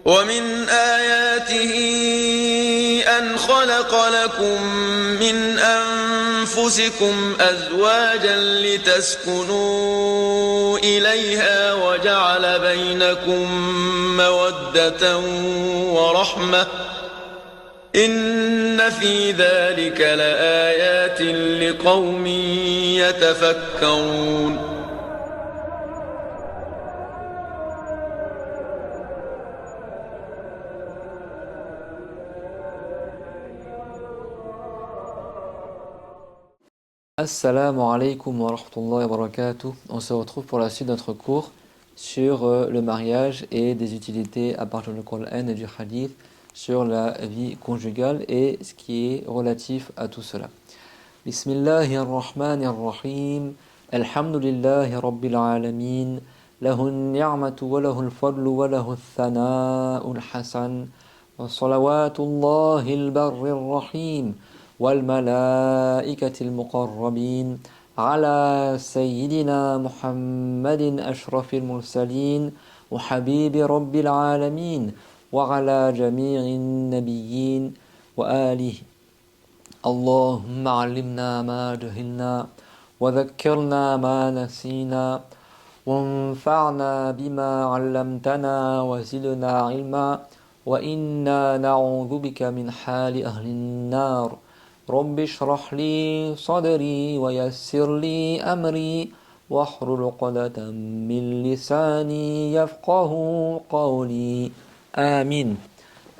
ومن آياته أن خلق لكم من أنفسكم أزواجا لتسكنوا إليها وجعل بينكم مودة ورحمة إن في ذلك لآيات لقوم يتفكرون. Assalamu alaikum wa rahmatullahi wa barakatuh. On se retrouve pour la suite de notre cours sur le mariage et des utilités à partir du Coran et du Hadith sur la vie conjugale et ce qui est relatif à tout cela. Bismillahirrahmanirrahim. Alhamdulillahi rabbil alamin. Lahu ni'matu wa lahu al-fadlu wa lahu al-thana'u al-hasan. Wa salawatullahi al-barri rahim. والملائكة المقربين على سيدنا محمد أشرف المرسلين وحبيب رب العالمين وعلى جميع النبيين وآله. اللهم علمنا ما جهلنا وذكرنا ما نسينا وانفعنا بما علمتنا وزدنا علما وإنا نعوذ بك من حال أهل النار. رب اشرح لي صدري ويسر لي أمري واحلل عقدة من لساني يفقه قولي آمين.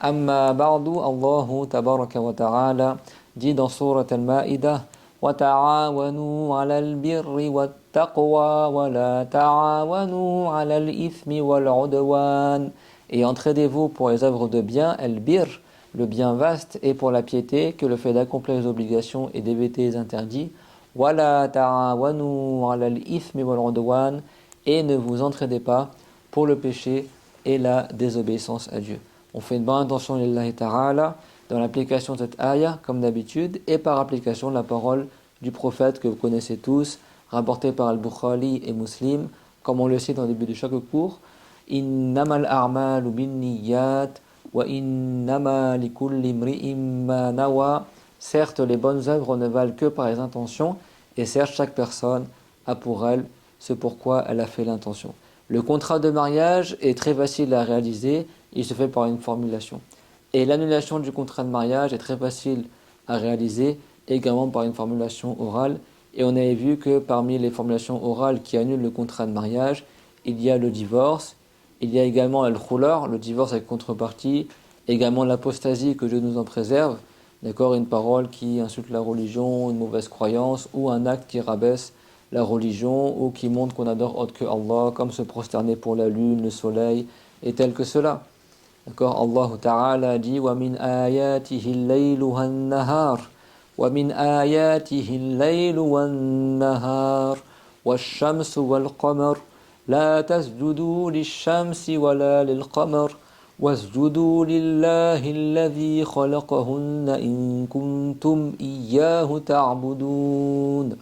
أما بعد, الله تبارك وتعالى dit dans sourate Al-Ma'idah وتعاونوا على البر والتقوى ولا تعاونوا على الإثم والعدوان. Et entraidez-vous pour les œuvres de bien, el-bir, le bien vaste, et pour la piété, que le fait d'accomplir les obligations et d'éviter les interdits. Wala ta'awanu ala al-ithmi wal-udwan, et ne vous entraidez pas pour le péché et la désobéissance à Dieu. On fait une bonne intention lillahi ta'ala dans l'application de cette ayah, comme d'habitude, et par application de la parole du prophète que vous connaissez tous, rapportée par Al-Bukhari et Muslim, comme on le cite au début de chaque cours. Innamal a'malu binniyat wa innama likulli imri'in ma nawa. Certes, les bonnes œuvres ne valent que par les intentions, et certes, chaque personne a pour elle ce pourquoi elle a fait l'intention. Le contrat de mariage est très facile à réaliser, il se fait par une formulation. Et l'annulation du contrat de mariage est très facile à réaliser, également par une formulation orale. Et on avait vu que parmi les formulations orales qui annulent le contrat de mariage, il y a le divorce, il y a également al-khulur, le divorce avec contrepartie, également l'apostasie, que Dieu nous en préserve, d'accord, une parole qui insulte la religion, une mauvaise croyance, ou un acte qui rabaisse la religion, ou qui montre qu'on adore autre que Allah, comme se prosterner pour la lune, le soleil, et tel que cela. D'accord, Allah Ta'ala dit وَمِنْ آيَاتِهِ اللَّيْلُ وَالنَّهَارُ وَمِنْ آيَاتِهِ اللَّيْلُ وَالنَّهَارُ وَالشَّمْسُ وَالْقَمَرُ لا تسجدوا للشمس ولا للقمر واسجدوا لله الذي خلقهن إن كنتم إياه تعبدون.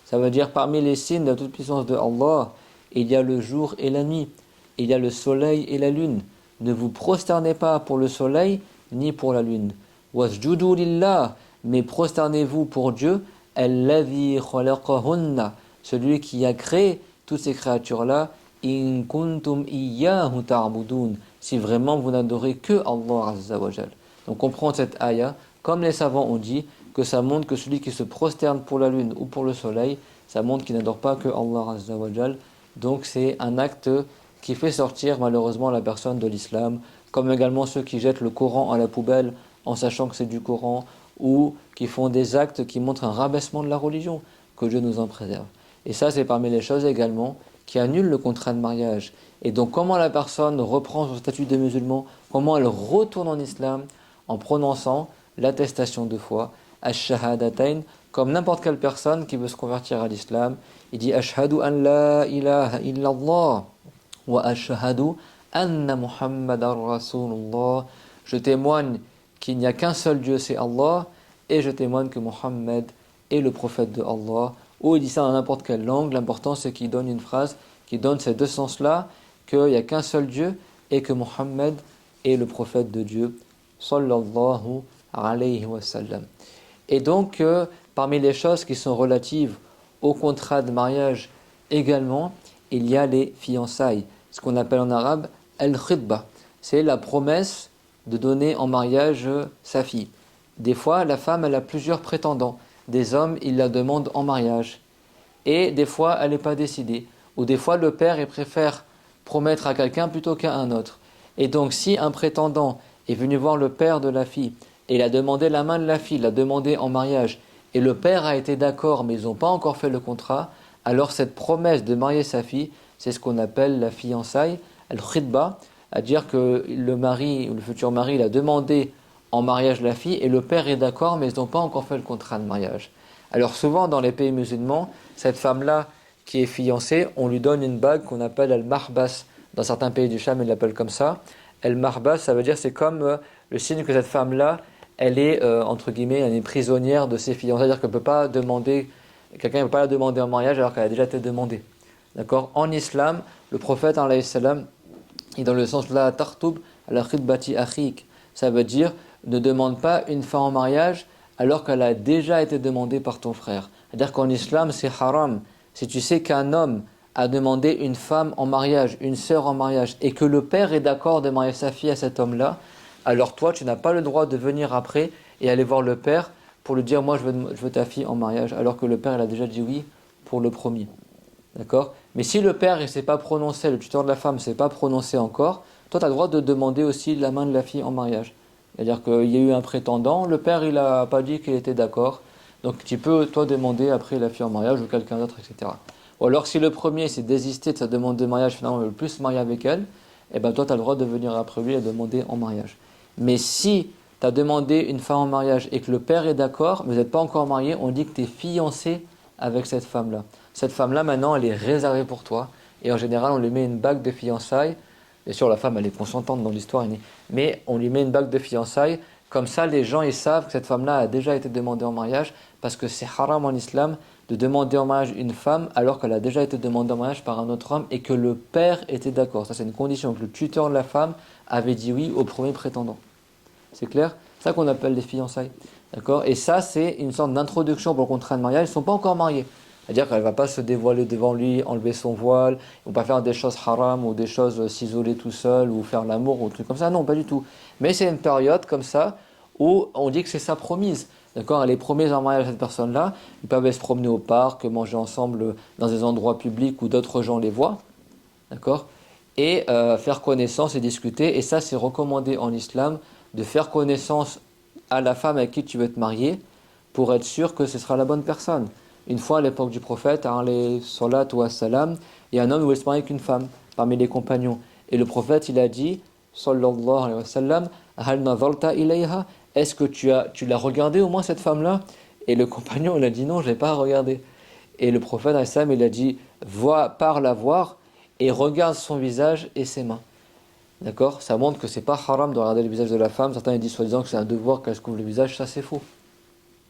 Ça veut dire parmi les signes de la toute-puissance de Allah, il y a le jour et la nuit, il y a le soleil et la lune. Ne vous prosternez pas pour le soleil ni pour la lune. Wasjudu lillah, mais prosternez-vous pour Dieu, alladhi khalaqahunna, celui qui a créé toutes ces créatures-là, in kuntum iyyahu ta'budun, si vraiment vous n'adorez que Allah Azza wa Jal. Donc comprendre cette ayah, comme les savants ont dit, que ça montre que celui qui se prosterne pour la lune ou pour le soleil, ça montre qu'il n'adore pas que Allah Azza wa Jal. Donc c'est un acte qui fait sortir malheureusement la personne de l'islam, comme également ceux qui jettent le Coran à la poubelle en sachant que c'est du Coran, ou qui font des actes qui montrent un rabaissement de la religion, que Dieu nous en préserve. Et ça, c'est parmi les choses également qui annulent le contrat de mariage. Et donc, comment la personne reprend son statut de musulman, comment elle retourne en islam, en prononçant l'attestation de foi, ash-shahadatain, comme n'importe quelle personne qui veut se convertir à l'islam. Il dit ashhadu an la ilaha illallah wa ashhadu anna muhammadar rasulullah. Je témoigne qu'il n'y a qu'un seul Dieu, c'est Allah, et je témoigne que Muhammad est le prophète de Allah. Ou il dit ça dans n'importe quelle langue, l'important c'est qu'il donne une phrase qui donne ces deux sens-là, qu'il n'y a qu'un seul Dieu et que Muhammad et le prophète de Dieu, sallallahu alayhi wa sallam. Et donc, parmi les choses qui sont relatives au contrat de mariage également, il y a les fiançailles, ce qu'on appelle en arabe al-khitba. C'est la promesse de donner en mariage sa fille. Des fois, la femme, elle a plusieurs prétendants. Des hommes, ils la demandent en mariage. Et des fois, elle n'est pas décidée. Ou des fois, le père, il préfère promettre à quelqu'un plutôt qu'à un autre. Et donc, si un prétendant est venu voir le père de la fille, et il a demandé la main de la fille, l'a demandé en mariage, et le père a été d'accord, mais ils n'ont pas encore fait le contrat, alors cette promesse de marier sa fille, c'est ce qu'on appelle la fiançaille, al-khitba, à dire que le mari, ou le futur mari, il a demandé en mariage la fille, et le père est d'accord, mais ils n'ont pas encore fait le contrat de mariage. Alors souvent dans les pays musulmans, cette femme-là qui est fiancée, on lui donne une bague qu'on appelle al-mahbas. Dans certains pays du Cham, ils l'appellent comme ça. Al-mahbas, ça veut dire c'est comme le signe que cette femme-là, elle est, entre guillemets, elle est prisonnière de ses fiancés. C'est-à-dire qu'elle ne peut pas demander, quelqu'un ne peut pas la demander en mariage alors qu'elle a déjà été demandée. D'accord ? En islam, le prophète, alayhi salam, est dans le sens la tartoub ala khidbati akhik. Ça veut dire ne demande pas une femme en mariage alors qu'elle a déjà été demandée par ton frère. C'est-à-dire qu'en islam, c'est haram. Si tu sais qu'un homme a demandé une femme en mariage, une sœur en mariage, et que le père est d'accord de marier sa fille à cet homme-là, alors toi, tu n'as pas le droit de venir après et aller voir le père pour lui dire « moi, je veux ta fille en mariage », alors que le père, il a déjà dit oui pour le premier. D'accord ? Mais si le père ne s'est pas prononcé, le tuteur de la femme ne s'est pas prononcé encore, toi, tu as le droit de demander aussi la main de la fille en mariage. C'est-à-dire qu'il y a eu un prétendant, le père, il n'a pas dit qu'il était d'accord, donc tu peux, toi, demander après la fille en mariage ou quelqu'un d'autre, etc. Ou alors, si le premier s'est désisté de sa demande de mariage, finalement, il ne veut plus se marier avec elle, eh ben toi, tu as le droit de venir après lui et demander en mariage. Mais si tu as demandé une femme en mariage et que le père est d'accord, mais vous n'êtes pas encore marié, on dit que tu es fiancé avec cette femme-là. Cette femme-là, maintenant, elle est réservée pour toi. Et en général, on lui met une bague de fiançailles. Bien sûr, la femme, elle est consentante dans l'histoire, mais on lui met une bague de fiançailles. Comme ça, les gens, ils savent que cette femme-là a déjà été demandée en mariage, parce que c'est haram en islam de demander en mariage une femme alors qu'elle a déjà été demandée en mariage par un autre homme et que le père était d'accord. Ça, c'est une condition, que le tuteur de la femme avait dit oui au premier prétendant. C'est clair ? C'est ça qu'on appelle les fiançailles. D'accord ? Et ça, c'est une sorte d'introduction pour le contrat de mariage. Ils ne sont pas encore mariés. C'est-à-dire qu'elle ne va pas se dévoiler devant lui, enlever son voile, ils ne vont pas faire des choses haram ou des choses s'isoler tout seul ou faire l'amour ou des trucs comme ça. Non, pas du tout. Mais c'est une période comme ça où on dit que c'est sa promise. D'accord ? Elle est promise en mariage à cette personne-là. Ils peuvent aller se promener au parc, manger ensemble dans des endroits publics où d'autres gens les voient. D'accord ? Et faire connaissance et discuter. Et ça, c'est recommandé en islam de faire connaissance à la femme avec qui tu veux te marier pour être sûr que ce sera la bonne personne. Une fois à l'époque du prophète, alayhi salatu wa salam, il y a un homme qui voulait se marier avec une femme parmi les compagnons. Et le prophète, il a dit, sallallahu alayhi wa sallam, hal nazarta ilayha, est-ce que tu l'as regardé au moins cette femme-là? Et le compagnon, il a dit non, je ne l'ai pas regardé. Et le prophète, alayhi salam, il a dit, pars la voir et regarde son visage et ses mains. D'accord? Ça montre que c'est pas haram de regarder le visage de la femme. Certains disent soi-disant que c'est un devoir qu'elle se couvre le visage. Ça, c'est faux.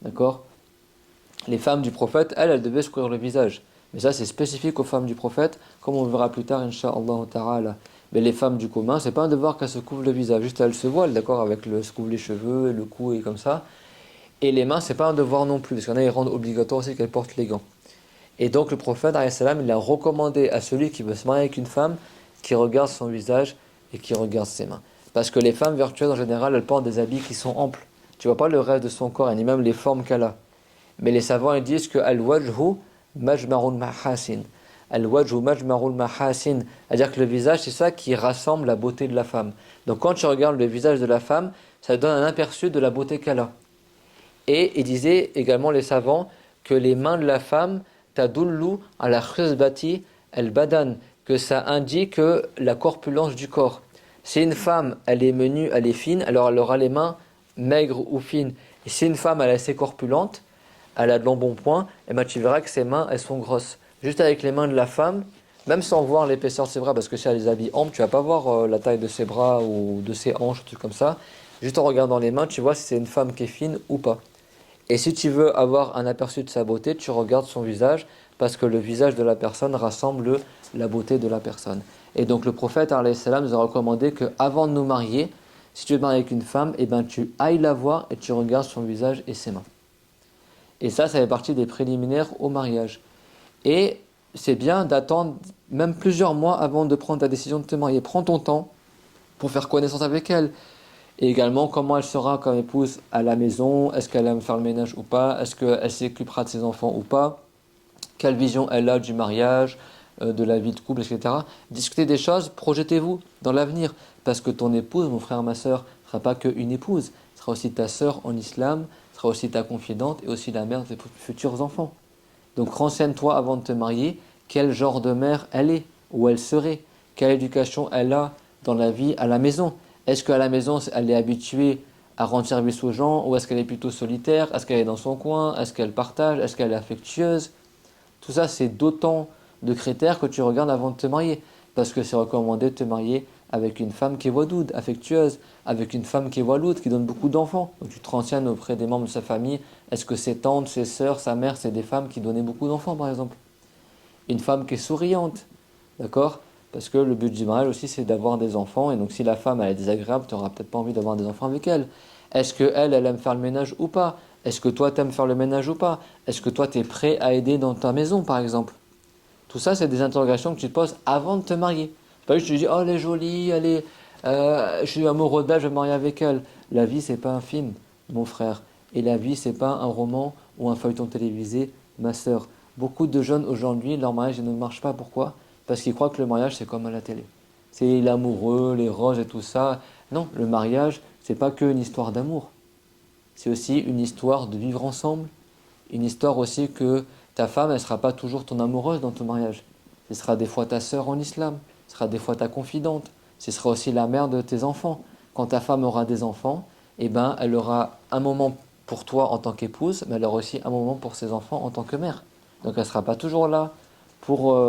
D'accord? Les femmes du prophète, elles devaient se couvrir le visage. Mais ça, c'est spécifique aux femmes du prophète, comme on verra plus tard, incha'Allah ta'ala. Mais les femmes du commun, c'est pas un devoir qu'elles se couvrent le visage. Juste elles se voilent, d'accord, avec se couvre les cheveux, et le cou et comme ça. Et les mains, c'est pas un devoir non plus, parce qu'il y en a, ils rendent obligatoire aussi qu'elles portent les gants. Et donc le prophète, alayhi salam, il a recommandé à celui qui veut se marier avec une femme, qui regarde son visage et qui regarde ses mains. Parce que les femmes vertueuses, en général, elles portent des habits qui sont amples. Tu vois pas le reste de son corps, ni même les formes qu'elle a. Mais les savants ils disent que al-wajhu majmarul mahasin. Al-wajhu majmarul mahasin. C'est-à-dire que le visage, c'est ça qui rassemble la beauté de la femme. Donc quand tu regardes le visage de la femme, ça donne un aperçu de la beauté qu'elle a. Et ils disaient également les savants que les mains de la femme tadullu ala khizbati al-badan, que ça indique la corpulence du corps. Si une femme, elle est menue, elle est fine, alors elle aura les mains maigres ou fines. Et si une femme, elle est assez corpulente, elle a de l'embonpoint, et ben tu verras que ses mains, elles sont grosses. Juste avec les mains de la femme, même sans voir l'épaisseur de ses bras, parce que si elle les habille amples, tu vas pas voir la taille de ses bras ou de ses hanches, trucs comme ça. Juste en regardant les mains, tu vois si c'est une femme qui est fine ou pas. Et si tu veux avoir un aperçu de sa beauté, tu regardes son visage, parce que le visage de la personne rassemble la beauté de la personne. Et donc le prophète, alayhi salam, nous a recommandé qu'avant de nous marier, Si tu veux te marier avec une femme, eh ben, tu ailles la voir et tu regardes son visage et ses mains. Et ça fait partie des préliminaires au mariage. Et c'est bien d'attendre même plusieurs mois avant de prendre ta décision de te marier. Prends ton temps pour faire connaissance avec elle. Et également, comment elle sera comme épouse à la maison. Est-ce qu'elle aime faire le ménage ou pas? Est-ce qu'elle s'occupera de ses enfants ou pas? Quelle vision elle a du mariage, de la vie de couple, etc. Discutez des choses, projetez-vous dans l'avenir. Parce que ton épouse, mon frère, ma soeur, ne sera pas qu'une épouse. Ce sera aussi ta soeur en islam, sera aussi ta confidente et aussi la mère de tes futurs enfants. Donc renseigne-toi avant de te marier, quel genre de mère elle est, où elle serait, quelle éducation elle a dans la vie à la maison. Est-ce qu'à la maison, elle est habituée à rendre service aux gens, ou est-ce qu'elle est plutôt solitaire? Est-ce qu'elle est dans son coin? Est-ce qu'elle partage? Est-ce qu'elle est affectueuse? Tout ça, c'est d'autant de critères que tu regardes avant de te marier. Parce que c'est recommandé de te marier avec une femme qui est wadoud, affectueuse, avec une femme qui est waloud, qui donne beaucoup d'enfants. Donc tu te renseignes auprès des membres de sa famille. Est-ce que ses tantes, ses sœurs, sa mère, c'est des femmes qui donnaient beaucoup d'enfants, par exemple? Une femme qui est souriante, d'accord? Parce que le but du mariage aussi, c'est d'avoir des enfants. Et donc si la femme, elle est désagréable, tu n'auras peut-être pas envie d'avoir des enfants avec elle. Est-ce qu'elle, elle aime faire le ménage ou pas? Est-ce que toi, tu aimes faire le ménage ou pas? Est-ce que toi, tu es prêt à aider dans ta maison, par exemple? Tout ça, c'est des interrogations que tu te poses avant de te marier. C'est pas juste tu te dis, oh, elle est jolie, je suis amoureux d'elle, je vais me marier avec elle. La vie, c'est pas un film, mon frère. Et la vie, c'est pas un roman ou un feuilleton télévisé, ma sœur. Beaucoup de jeunes aujourd'hui, leur mariage ne marche pas. Pourquoi? Parce qu'ils croient que le mariage, c'est comme à la télé. C'est l'amoureux, les roses et tout ça. Non, le mariage, c'est pas qu'une histoire d'amour. C'est aussi une histoire de vivre ensemble. Une histoire aussi que ta femme, elle ne sera pas toujours ton amoureuse dans ton mariage. Ce sera des fois ta sœur en islam, ce sera des fois ta confidente, ce sera aussi la mère de tes enfants. Quand ta femme aura des enfants, eh ben, elle aura un moment pour toi en tant qu'épouse, mais elle aura aussi un moment pour ses enfants en tant que mère. Donc elle ne sera pas toujours là pour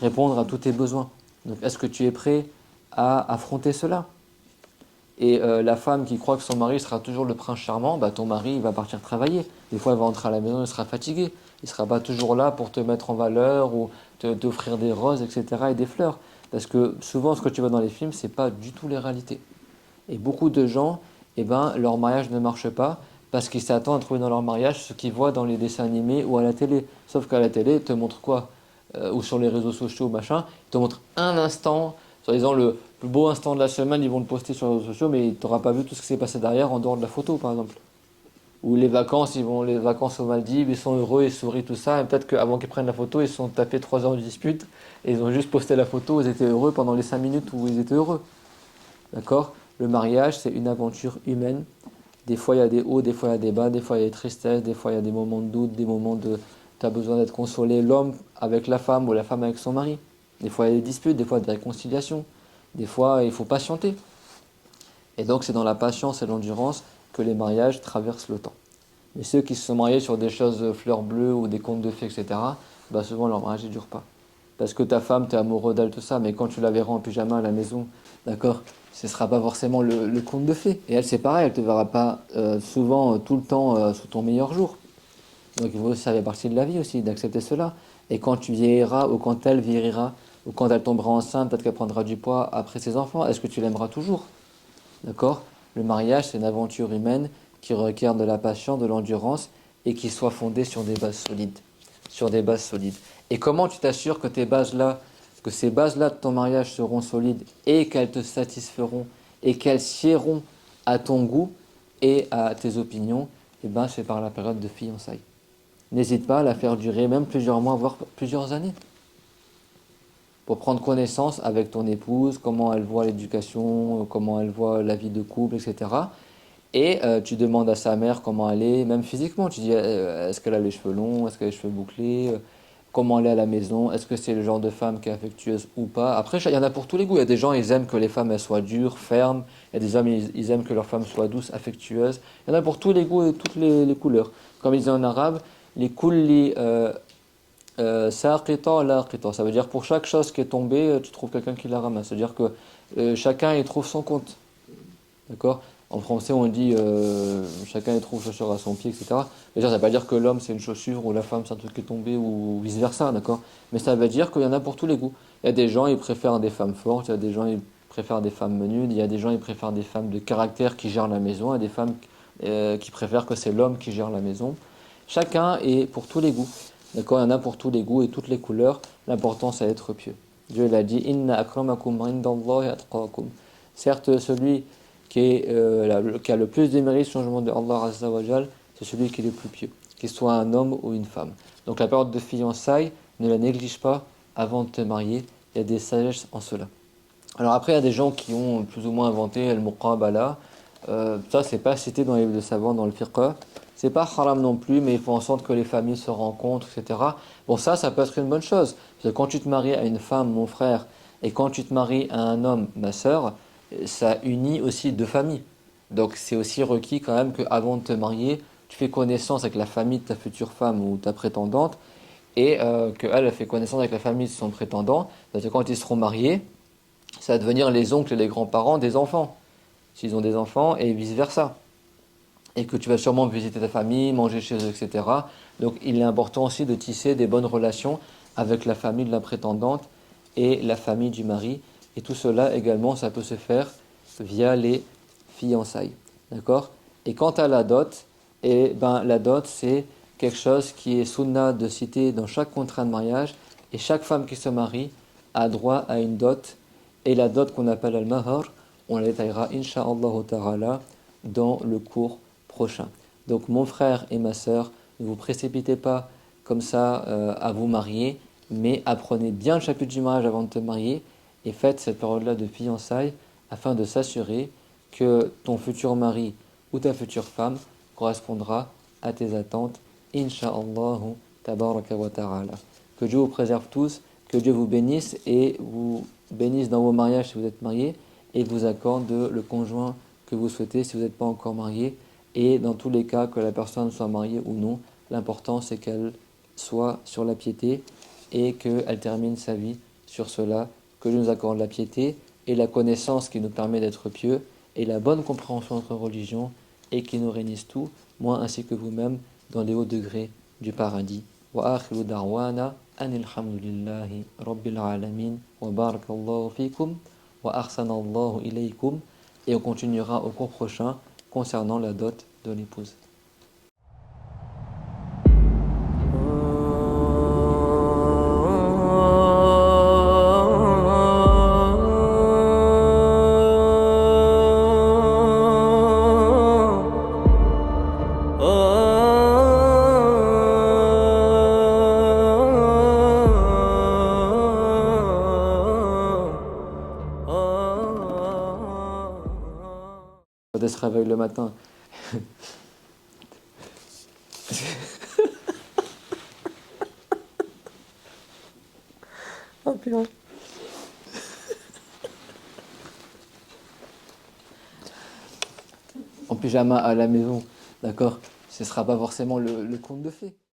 répondre à tous tes besoins. Donc est-ce que tu es prêt à affronter cela? Et la femme qui croit que son mari sera toujours le prince charmant, bah, ton mari il va partir travailler. Des fois, il va rentrer à la maison, il sera fatigué. Il ne sera pas toujours là pour te mettre en valeur ou t'offrir des roses, etc. et des fleurs. Parce que souvent, ce que tu vois dans les films, ce n'est pas du tout les réalités. Et beaucoup de gens, eh ben, leur mariage ne marche pas parce qu'ils s'attendent à trouver dans leur mariage ce qu'ils voient dans les dessins animés ou à la télé. Sauf qu'à la télé, ils te montrent quoi? Ou sur les réseaux sociaux, machin, ils te montrent un instant, soi-disant le plus beau instant de la semaine, ils vont le poster sur les réseaux sociaux, mais tu n'auras pas vu tout ce qui s'est passé derrière en dehors de la photo, par exemple. Ou les vacances, les vacances aux Maldives, ils sont heureux, ils sourient, tout ça, et peut-être qu'avant qu'ils prennent la photo, ils se sont tapés 3 heures de dispute, et ils ont juste posté la photo, ils étaient heureux pendant les 5 minutes où ils étaient heureux. D'accord? Le mariage, c'est une aventure humaine. Des fois, il y a des hauts, des fois, il y a des bas, des fois, il y a des tristesses, des fois, il y a des moments de doute, des moments de... Tu as besoin d'être consolé, l'homme avec la femme ou la femme avec son mari. Des fois, il y a des disputes, des fois, des réconciliations. Des fois, il faut patienter. Et donc, c'est dans la patience et l'endurance que les mariages traversent le temps. Mais ceux qui se sont mariés sur des choses fleurs bleues ou des contes de fées, etc., bah souvent, leur mariage ne dure pas. Parce que ta femme, tu es amoureux d'elle, tout ça, mais quand tu la verras en pyjama à la maison, d'accord, ce ne sera pas forcément le conte de fées. Et elle, c'est pareil, elle ne te verra pas souvent, tout le temps, sous ton meilleur jour. Donc, ça fait partie de la vie aussi, d'accepter cela. Et quand tu vieilliras, ou quand elle vieillira, ou quand elle tombera enceinte, peut-être qu'elle prendra du poids après ses enfants, est-ce que tu l'aimeras toujours? D'accord? Le mariage, c'est une aventure humaine qui requiert de la patience, de l'endurance et qui soit fondée sur des bases solides. Sur des bases solides. Et comment tu t'assures que que ces bases-là de ton mariage seront solides et qu'elles te satisferont et qu'elles siéront à ton goût et à tes opinions? Eh bien, c'est par la période de fiançailles. N'hésite pas à la faire durer même plusieurs mois, voire plusieurs années, pour prendre connaissance avec ton épouse, comment elle voit l'éducation, comment elle voit la vie de couple, etc. Et tu demandes à sa mère comment elle est, même physiquement. Tu dis, est-ce qu'elle a les cheveux longs, est-ce qu'elle a les cheveux bouclés, comment elle est à la maison, est-ce que c'est le genre de femme qui est affectueuse ou pas. Après, il y en a pour tous les goûts. Il y a des gens, ils aiment que les femmes elles soient dures, fermes. Il y a des hommes, ils aiment que leurs femmes soient douces, affectueuses. Il y en a pour tous les goûts et toutes les couleurs. Comme ils disent en arabe, les kulli saqita laqita. Ça veut dire pour chaque chose qui est tombée, tu trouves quelqu'un qui la ramasse. C'est-à-dire que chacun y trouve son compte. D'accord? En français, on dit chacun y trouve chaussure à son pied, etc. Déjà, ça ne veut pas dire que l'homme c'est une chaussure ou la femme c'est un truc qui est tombé ou vice-versa, d'accord? Mais ça veut dire qu'il y en a pour tous les goûts. Il y a des gens, ils préfèrent des femmes fortes, il y a des gens, ils préfèrent des femmes menues, il y a des gens qui préfèrent des femmes de caractère qui gèrent la maison, et des femmes qui préfèrent que c'est l'homme qui gère la maison. Chacun est pour tous les goûts. D'accord, il y en a pour tous les goûts et toutes les couleurs. L'important, c'est d'être pieux. Dieu l'a dit, Inna akramakum indallahi atqakum. Certes, celui qui a le plus de mérite sur le jugement de Allah Azza wa Jal, c'est celui qui est le plus pieux, qu'il soit un homme ou une femme. Donc la période de fiançailles, ne la néglige pas avant de te marier. Il y a des sagesses en cela. Alors après, il y a des gens qui ont plus ou moins inventé le muqabala. Ça, c'est pas cité dans les livres de savants, dans le fiqh. C'est pas haram non plus, mais il faut en sorte que les familles se rencontrent, etc. Bon, ça peut être une bonne chose. Parce que quand tu te maries à une femme, mon frère, et quand tu te maries à un homme, ma sœur, ça unit aussi deux familles. Donc c'est aussi requis quand même qu'avant de te marier, tu fais connaissance avec la famille de ta future femme ou ta prétendante, et qu'elle fait connaissance avec la famille de son prétendant. Parce que quand ils seront mariés, ça va devenir les oncles et les grands-parents des enfants, s'ils ont des enfants, et vice-versa. Et que tu vas sûrement visiter ta famille, manger chez eux, etc. Donc il est important aussi de tisser des bonnes relations avec la famille de la prétendante et la famille du mari. Et tout cela également, ça peut se faire via les fiançailles. D'accord? Et quant à la dot, la dot, c'est quelque chose qui est sunna de citer dans chaque contrat de mariage. Et chaque femme qui se marie a droit à une dot. Et la dot qu'on appelle al-mahar, on la détaillera, insha'Allah ta'ala, dans le cours prochain. Donc mon frère et ma sœur, ne vous précipitez pas comme ça à vous marier, mais apprenez bien le chapitre du mariage avant de te marier et faites cette période-là de fiançailles afin de s'assurer que ton futur mari ou ta future femme correspondra à tes attentes. Inch'Allah tabaraka wa ta'ala. Que Dieu vous préserve tous, que Dieu vous bénisse et vous bénisse dans vos mariages si vous êtes mariés et vous accorde le conjoint que vous souhaitez si vous n'êtes pas encore marié. Et dans tous les cas, que la personne soit mariée ou non, l'important c'est qu'elle soit sur la piété et qu'elle termine sa vie sur cela, que Dieu nous accorde la piété et la connaissance qui nous permet d'être pieux et la bonne compréhension de notre religion et qui nous réunisse tout, moi ainsi que vous-même, dans les hauts degrés du paradis. Wa akhiru da'wana anil hamdulillahi rabbil alamin wa barakallahu fikum wa ahsanallahu ilaykum. Et on continuera au cours prochain concernant la dot de l'épouse. Quand elle se réveille le matin. Oh putain. En pyjama à la maison, d'accord? Ce ne sera pas forcément le conte de fées.